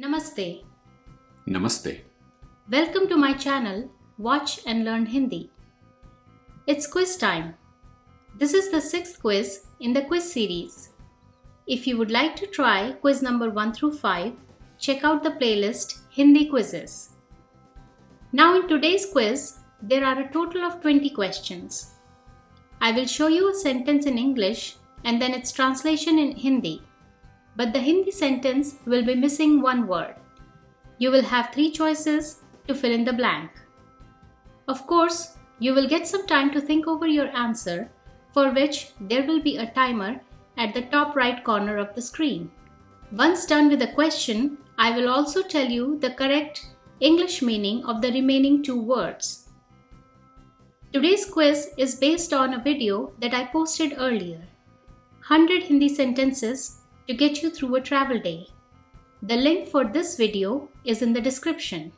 Namaste. Namaste. Welcome to my channel, Watch and Learn Hindi. It's quiz time. This is the sixth quiz in the quiz series. If you would like to try quiz number 1 through 5, check out the playlist Hindi Quizzes. Now in today's quiz, there are a total of 20 questions. I will show you a sentence in English and then its translation in Hindi. But the Hindi sentence will be missing one word. You will have 3 choices to fill in the blank. Of course, you will get some time to think over your answer, for which there will be a timer at the top right corner of the screen. Once done with the question, I will also tell you the correct English meaning of the remaining 2 words. Today's quiz is based on a video that I posted earlier. 100 Hindi sentences to get you through a travel day. The link for this video is in the description.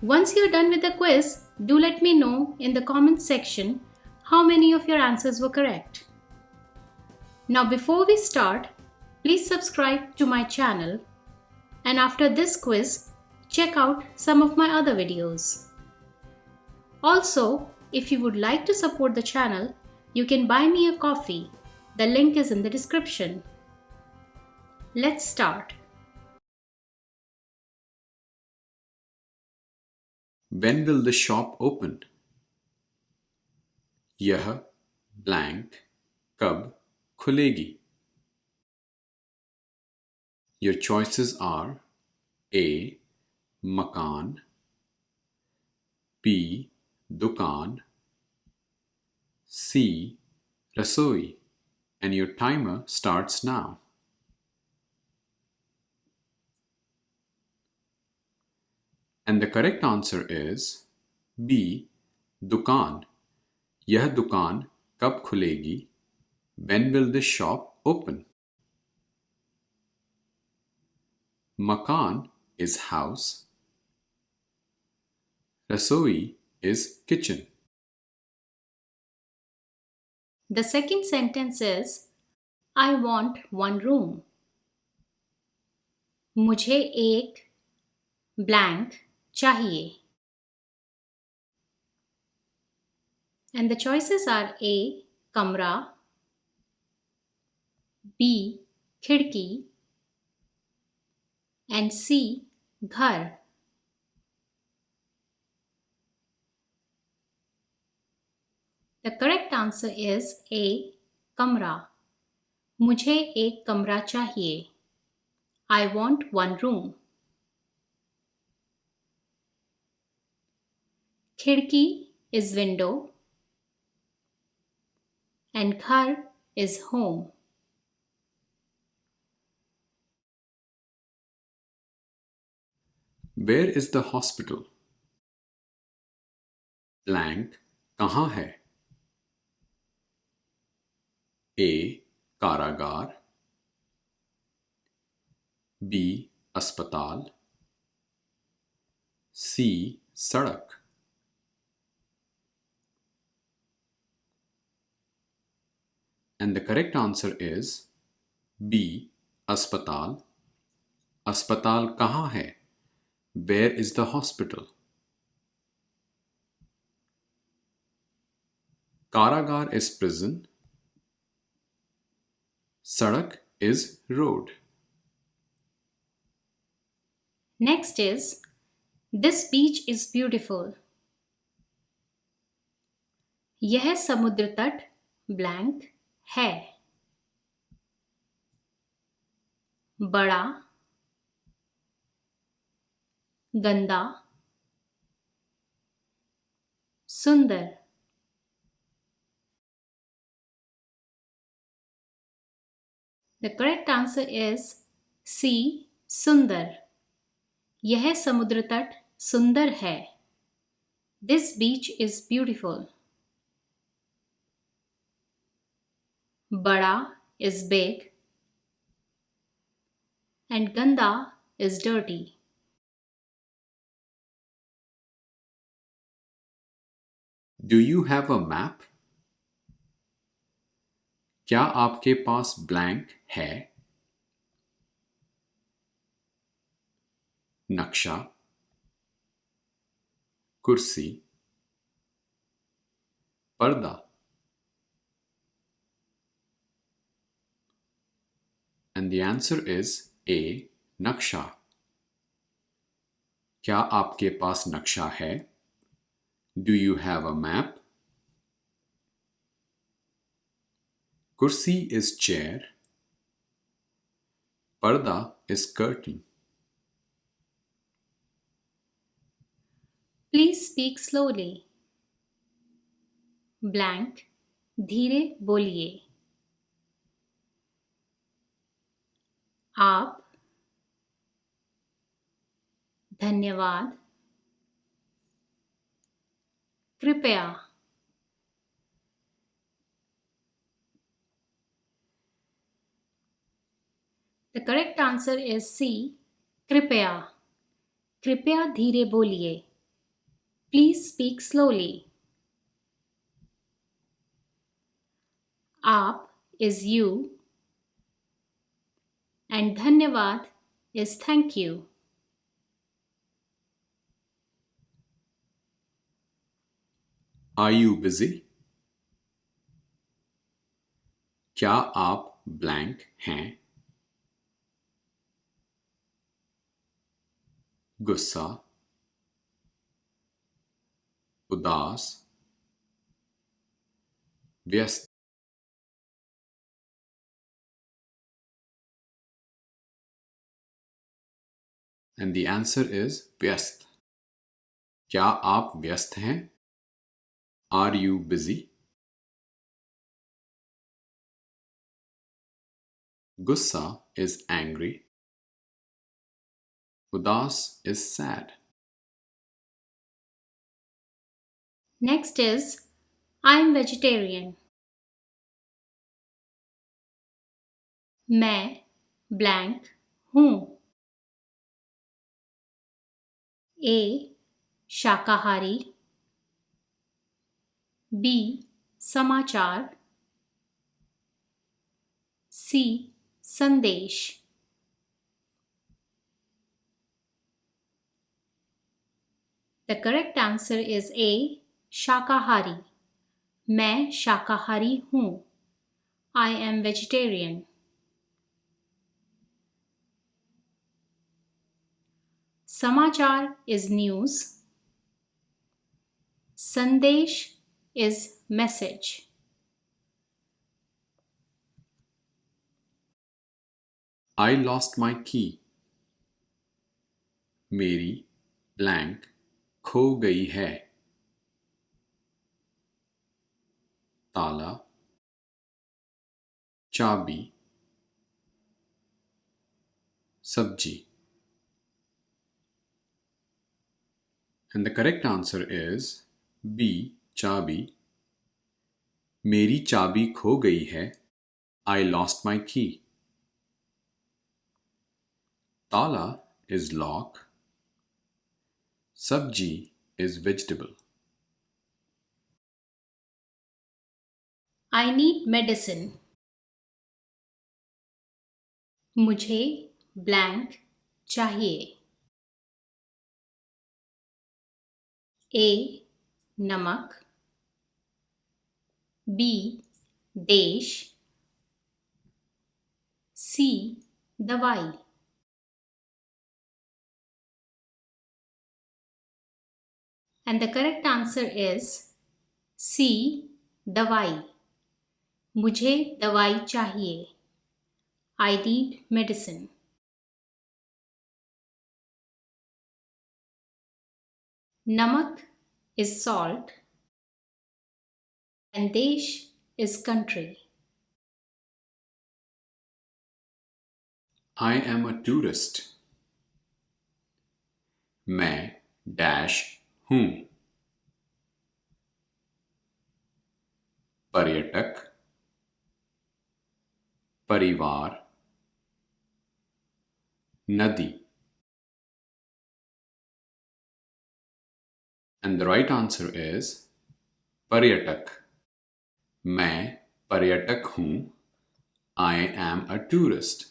Once you're done with the quiz, do let me know in the comments section how many of your answers were correct. Now before we start, please subscribe to my channel, and after this quiz, check out some of my other videos. Also, if you would like to support the channel, you can buy me a coffee. The link is in the description. Let's start. When will the shop open? यह blank कब खुलेगी? Your choices are A. मकान, B. दुकान, C. रसोई, and your timer starts now. And the correct answer is B. दुकान. यह दुकान कब खुलेगी? When will this shop open? मकान is house. रसोई is kitchen. The second sentence is I want one room. मुझे एक blank चाहिए. And the choices are A. कमरा, B. खिड़की, and C. घर. The correct answer is A. कमरा. मुझे एक कमरा चाहिए. I want one room. खिड़की is window and घर is home. Where is the hospital? Blank कहाँ है? A. कारागार, B. अस्पताल, C. सड़क. And the correct answer is B. अस्पताल. अस्पताल कहाँ है? Where is the hospital? कारागार is prison. Sadak is road. Next is this beach is beautiful. यह समुद्र तट blank है. बड़ा, गंदा, सुंदर. The correct answer is C. सुंदर. यह समुद्र तट सुंदर है. This beach is beautiful. बड़ा is big and ganda is dirty. Do you have a map? क्या आपके पास ब्लैंक है? नक्शा, कुर्सी, पर्दा। And the answer is A. नक्शा। क्या आपके पास नक्शा है? Do you have a map? कुर्सी is chair. पर्दा is curtain. Please speak slowly. Blank. धीरे बोलिए। आप, धन्यवाद, कृपया। The correct answer is C. कृपया। कृपया धीरे बोलिए। Please speak slowly. आप is you and धन्यवाद is thank you. Are you busy? क्या आप ब्लैंक हैं? गुस्सा, उदास, व्यस्त। And the answer is व्यस्त। क्या आप व्यस्त हैं? Are you busy? गुस्सा is angry. उदास is sad. Next is I am vegetarian. मैं ब्लैंक हूँ। A. शाकाहारी, B. समाचार, C. संदेश। The correct answer is A. शाकाहारी। मैं शाकाहारी हूँ। I am vegetarian. समाचार is news. संदेश is message. I lost my key. मेरी ब्लैंक खो गई है। ताला, चाबी, सब्जी। And the correct answer is B. चाबी। मेरी चाबी खो गई है। I lost my key. Tala is lock. Sabji is vegetable. I need medicine. मुझे ब्लैंक चाहिए। A. नमक, B. देश, C. दवाई। And the correct answer is C. दवाई। मुझे दवाई चाहिए। I need medicine. नमक is salt and देश is country. I am a tourist. मैं डैश हूँ। पर्यटक, परिवार, नदी। And the right answer is पर्यटक। मैं पर्यटक हूँ। I am a tourist.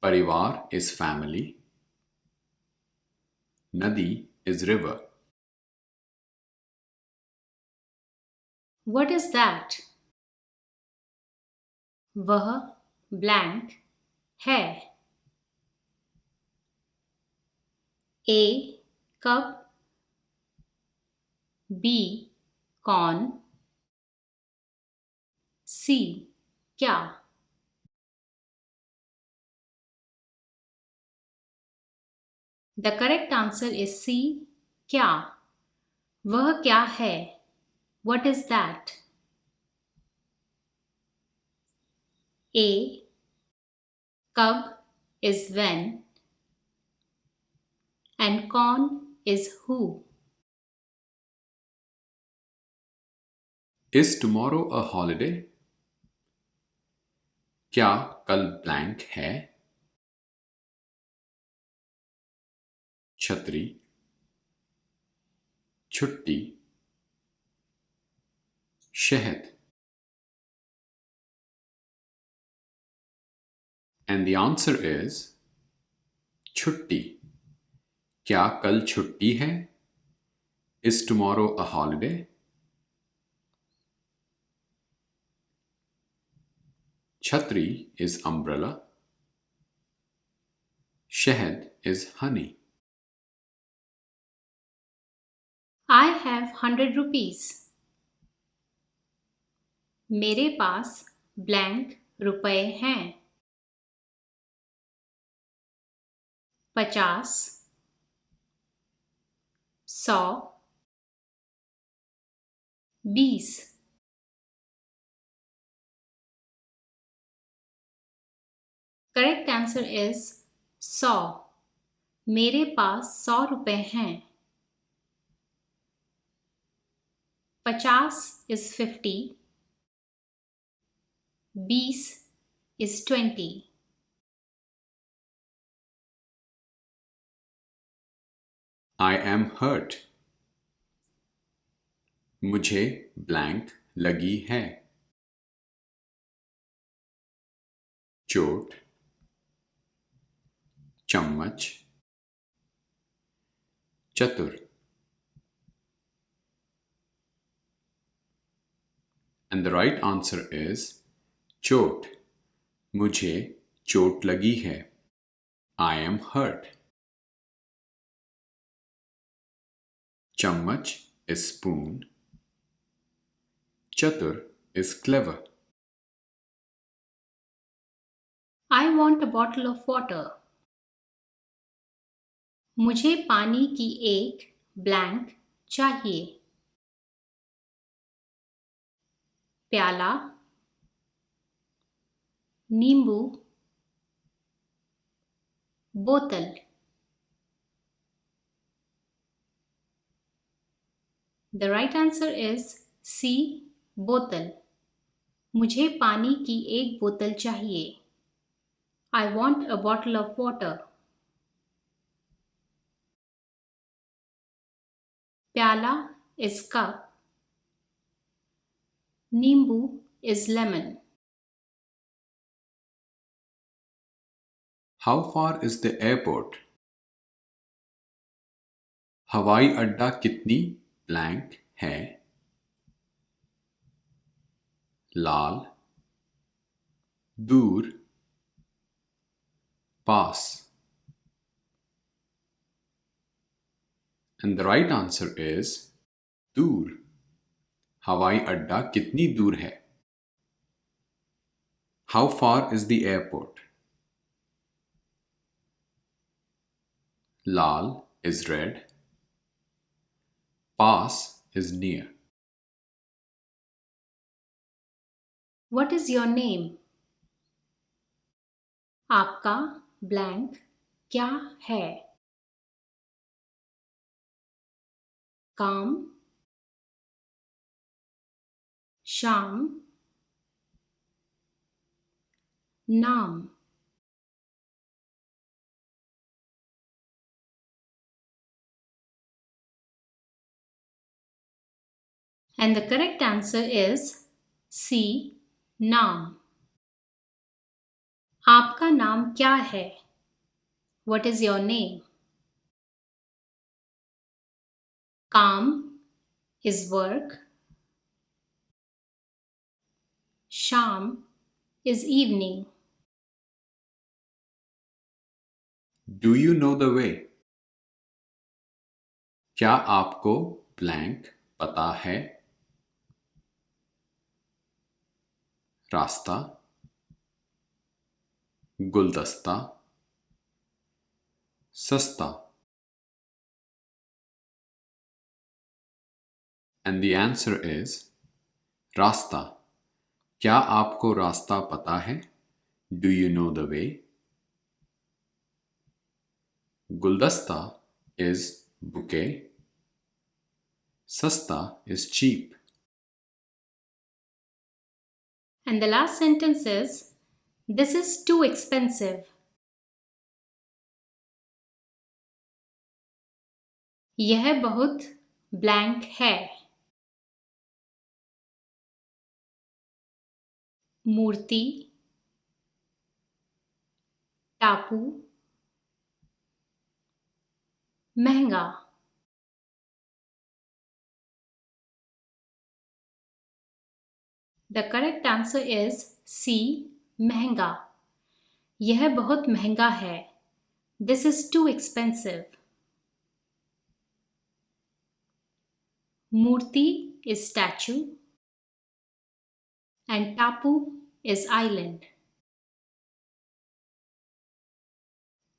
Parivar is family. Nadi is river. What is that? वह blank है. A. कब. B. कौन. C. क्या. The correct answer is C. क्या. वह क्या है? What is that? A. कब is when and कौन is who. Is tomorrow a holiday? क्या कल ब्लैंक है? छतरी, छुट्टी, शहद. And the answer is छुट्टी. क्या कल छुट्टी है? Is tomorrow a holiday? Chhatri is umbrella. Shahad is honey. I have 100 rupees. मेरे पास ब्लैंक रुपए हैं. 50, 100, 20. Correct answer is 100. मेरे पास 100 रुपए हैं. 50 is 50. 20 is 20. I am hurt. मुझे ब्लैंक लगी है. चोट, चम्मच, चतुर. And the right answer is चोट. मुझे चोट लगी है. I am hurt. चम्मच is spoon. Chatur is clever. I want a bottle of water. मुझे पानी की एक ब्लैंक चाहिए. प्याला, नींबू, बोतल. The right answer is C. बोतल. मुझे पानी की एक बोतल चाहिए. I want a bottle of water. प्याला is cup. नींबू is lemon. How far is the airport? हवाई अड्डा कितनी ब्लैंक है? लाल, दूर, पास. And the right answer is दूर. हवाई अड्डा कितनी दूर है? How far is the airport? Lal is red. Pass is near. What is your name? आपका ब्लैंक क्या है? काम, शाम, नाम. And the correct answer is C. नाम. आपका नाम क्या है? What is your name? काम is work. शाम is evening. Do you know the way? क्या आपको ब्लैंक पता है? रास्ता, गुलदस्ता, सस्ता. And the answer is रास्ता. क्या आपको रास्ता पता है? Do you know the way? गुलदस्ता is bouquet. Sasta is cheap. And the last sentence is, this is too expensive. यह बहुत ब्लैंक है. मूर्ति, टापू, महंगा. The correct answer is C. महंगा. यह बहुत महंगा है. This is too expensive. Murthy is statue and tapu is island.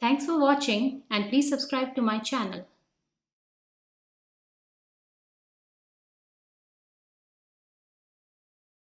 Thanks for watching and please subscribe to my channel.